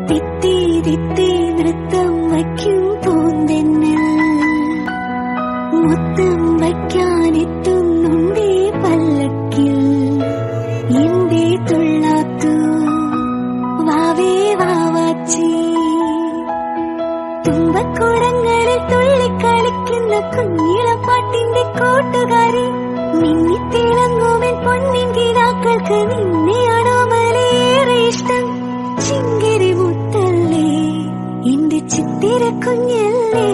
തിത്തി തിത്തി നൃത്തം വയ്ക്കും പൂന്തെന്നൽ മുത്തം വയ്ക്കാനെത്തുന്നുണ്ടേ പല്ലക്കിൽ എന്തേ തുള്ളാത്തു വാവേ വാവാച്ചി തുമ്പക്കുടങ്ങളിൽ തുള്ളിക്കളിക്കുന്ന കുഞ്ഞിളപ്പാട്ടിന്റെ കൂട്ടുകാരി മിന്നിത്തിളങ്ങുവൻ പൊന്നിൻ കിനാക്കൾക്ക് നിന്നെയാണോ മലേറെ ഇഷ്ടം ചിങ്കിരി മുത്തല്ലേ എന്റെ ചിത്തിര കുഞ്ഞല്ലേ